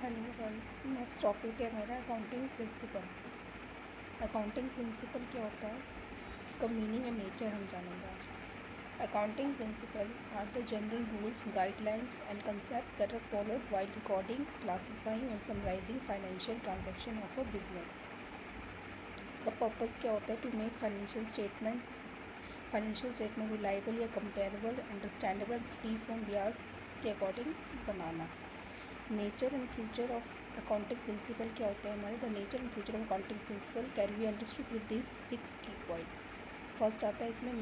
Hello guys, next topic है मेरा accounting principle. Accounting principle क्या होता है, इसका मीनिंग एंड नेचर हम जानेंगे आज। Accounting principle are the general rules, guidelines and concept that are followed while recording, classifying and summarising financial transaction of a business. इसका पर्पस क्या होता है, to make financial statement reliable या comparable, understandable, free from bias के according बनाना। Nature and future of accounting principle क्या होते हैं हमारे, the nature and future of accounting principle can be understood with this 6 key points. First आता है इसमें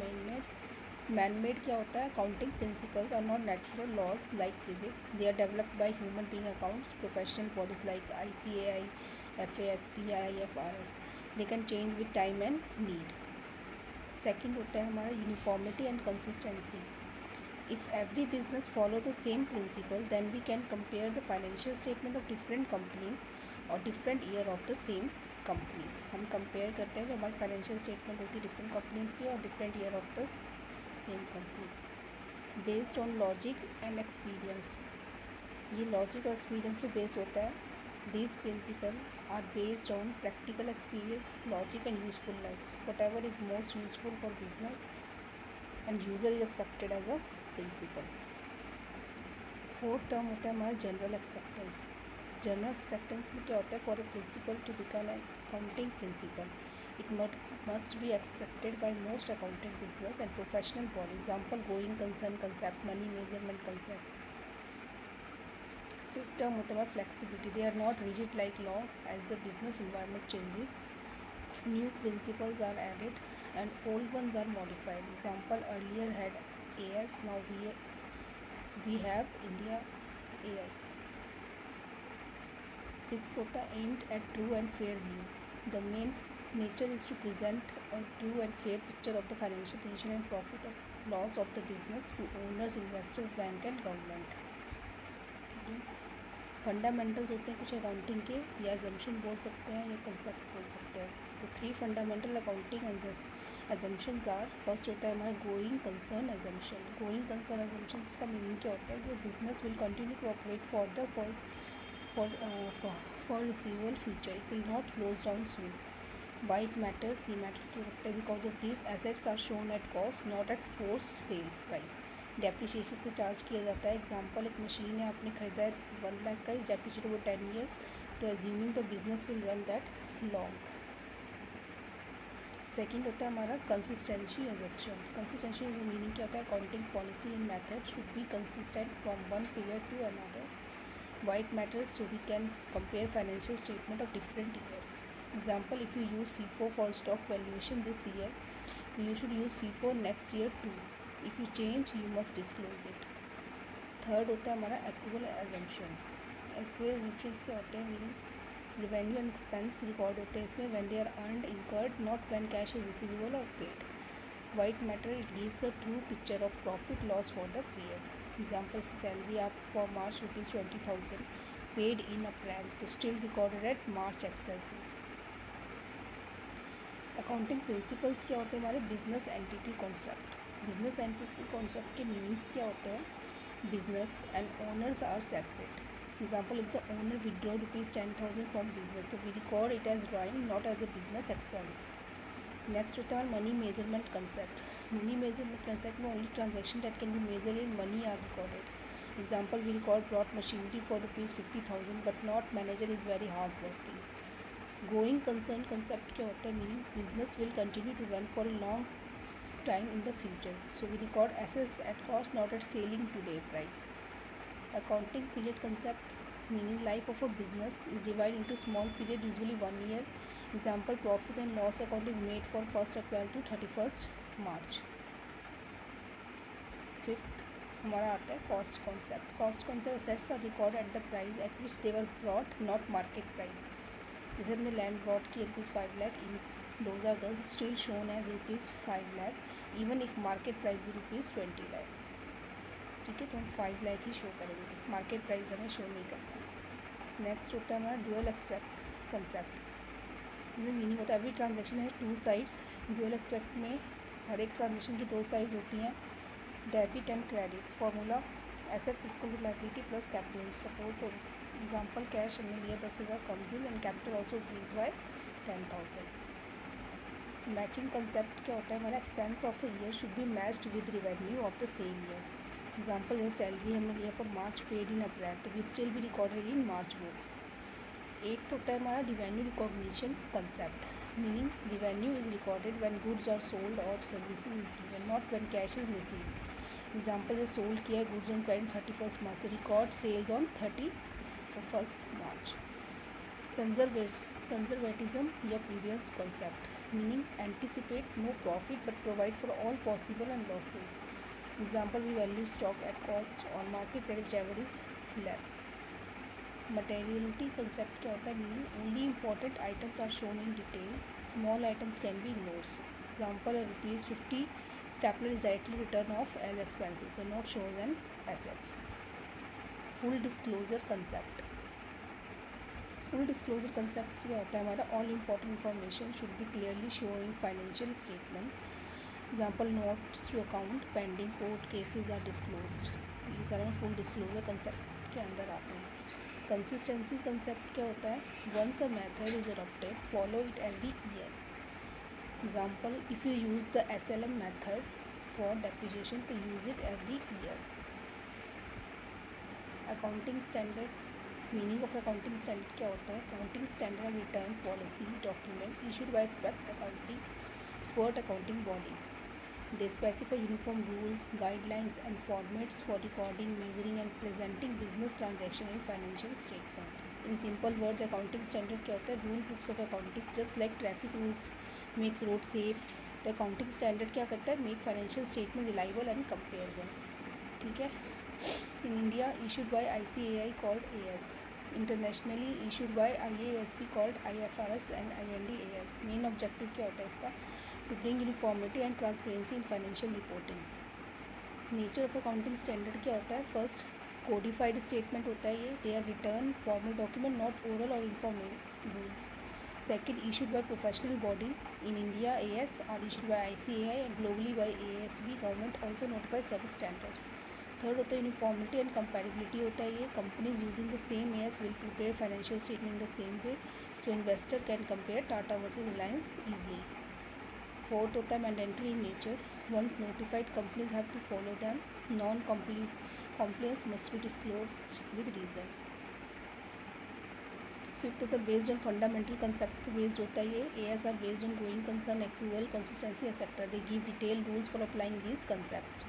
मैन मेड क्या होता है, accounting principles are not natural laws like physics, they are developed by human being accounts professional bodies like ICAI, FASB, IFRS। They can change with time and need. Second होता है हमारा uniformity and consistency. If every business follow the same principle, then we can compare the financial statement of different companies or different year of the same company। हम compare करते हैं जो हमारी financial statement होती है different companies की और different year of the same company। Based on logic and experience, ये logic और experience पे base होता है। These principles are based on practical experience, logic and usefulness। Whatever is most useful for business and user is accepted as a principle। Fourth term होता है हमारा general acceptance. General acceptance में क्या होता है, for a principle to become an accounting principle it must be accepted by most accounting business and professional body. Example going concern concept, money measurement concept. Fifth term होता है flexibility, they are not rigid like law as the business environment changes, new principles are added and old ones are modified। Example, earlier had AS, now we have India AS। Sixth होता है aimed at true and fair view। The main nature is to present a true and fair picture of the financial position and profit of loss of the business to owners, investors, bank and government। ठीक है। Fundamentals होते हैं कुछ accounting के, या assumption बोल सकते हैं या कंसेप्ट बोल सकते हैं। तो 3 fundamental accounting assumptions are, first होता है हमारा going concern assumption. Going concern assumptions का मीनिंग क्या होता है कि business will continue to operate for foreseeable future, it will not close down soon. Why it matters, ये मैटर क्यों रखता है, because of this assets are shown at cost not at forced sales price. Depreciation पे charge किया जाता है। Example, एक machine है आपने ख़रीदा है 1 लाख का, इस डेप्रिशिएट ओवर 10 ईयर्स, तो assuming the business will run that long. Second होता है हमारा कंसिस्टेंसी एजम्पशन। कंसिस्टेंसी मीनिंग क्या होता है, accounting policy and method should be consistent from one period to another. Why it matters, so we can compare financial statement of different years. Example, if you use FIFO for stock valuation this year, तो you should use FIFO next year too. If you change you must disclose it. Third होता है हमारा accrual assumption. Accrual assumptions क्या होते हैं, meaning revenue and expense record होते हैं इसमें when they are earned, incurred, not when cash is receivable और paid. Why it matter, it gives a true picture of profit loss for the period. Example, salary आप for March ₹20,000 paid in April, तो still recorded at March expenses. Accounting principles क्या होते हैं हमारे, business entity concept. Business entity concept के meanings क्या होते हैं, business and owners are separate. Example, if the owner withdraw ₹10,000 from business, तो we record it as drawing not as a business expense. Next होता है money measurement concept. Money measurement concept में only transaction that can be measure in money are recorded. Example, we record brought machinery for ₹50,000 but not manager is very hard working. Going concern concept क्या होता है, meaning business will continue to run for a long time in the future, so we record assets at cost not at selling today price। Accounting period concept, meaning life of a business is divided into small period, usually 1 year। Example, profit and loss account is made for 1st April to 31st March। Fifth हमारा आता है cost concept. Cost concept, assets are record at the price at which they were brought, not market price. जैसे हमने land brought की ₹5 lakh in 2010, still shown as ₹5 lakh even if market price ₹20 lakh. ठीक है, तो हम 5 लाख ही शो करेंगे, मार्केट प्राइस हमें शो नहीं करना। नेक्स्ट होता है हमारा ड्यूअल एक्सपेक्ट कंसेप्ट। ये मीनिंग होता है एवरी ट्रांजेक्शन है 2 साइड्स। ड्यूअल एक्सपेक्ट में हर एक ट्रांजेक्शन की 2 साइड्स होती हैं। Debit and credit formula, assets equal to liability plus capital. Suppose example cash हमने लिया 10,000 comes in and capital also increase by 10,000. Matching concept क्या होता है हमारा, expense of a year should be matched with revenue of the same year. Example है salary हमने लिया for March paid in April, तो we still be recorded in March books. Eighth होता है हमारा revenue recognition concept, meaning revenue is recorded when goods are sold और services is given, not when cash is received. Example है sold किया goods on credit 31st March, तो record sales on 31st March. Conservatism या previous concept, meaning anticipate no profit but provide for all possible and losses. Example, we value stock at cost on market price whichever is less. Materiality concept क्या होता है, meaning only important items are shown in details, small items can be ignored. Example, ₹50 stapler is directly written off as expenses, so not shown as assets. Full disclosure concept. Full disclosure concept क्या होता है हमारा, all important information should be clearly show in financial statements. Example notes to account, pending court cases are disclosed. ये सारे full disclosure concept के अंदर आते हैं. कंसिस्टेंसी कंसेप्ट क्या होता है, once a method is adopted follow it every year. Example, if you use the SLM method for depreciation तो use it every year. Accounting standard, meaning of accounting standard क्या होता है, accounting standard written policy document issued by expert accounting bodies. They specify uniform rules, guidelines and formats for recording, measuring and presenting business transaction in financial statement. In simple words accounting standard क्या होता है, rule books of accounting just like traffic rules makes road safe. तो accounting standard क्या करता है, make financial statement reliable and comparable. ठीक है. In India, issued by ICAI called AS. Internationally issued by IASB called IFRS and IND-AS. Main objective क्या होता है इसका, to bring uniformity and transparency in financial reporting. Nature of accounting standard क्या होता है, first codified statement होता है ये, they are written formal document not oral or informal rules. Second, issued by professional body. In India, AS are issued by ICAI and globally by ASB. Government also notifies such standards. Third होता है uniformity and compatibility होता है ये, companies using the same AS will prepare financial statement in the same way so investor can compare Tata versus Reliance easily. Fourth होता है mandatory in nature, once notified companies have to follow them, non compliance must be disclosed with reason. Fifth होता है based on fundamental concept based होता है ये, AS are based on going concern, accrual, consistency etcetera. They give detail rules for applying these concept.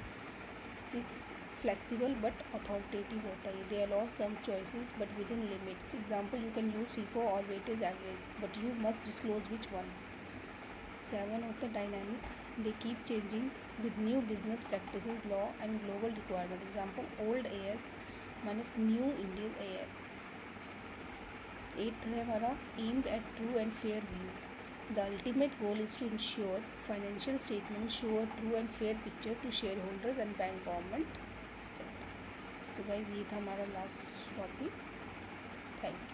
Six, flexible but authoritative होता है, they allow some choices but within limits. Example, you can use FIFO और weighted average but you must disclose which one. 7 होता है dynamic, they keep changing with new business practices, law and global requirement. Example, old AS minus new Indian AS. 8th है हमारा aimed at true and fair view. The ultimate goal is to ensure financial statements show a true and fair picture to shareholders and bank, government, etc. So guys, ये था हमारा last topic. Thank you.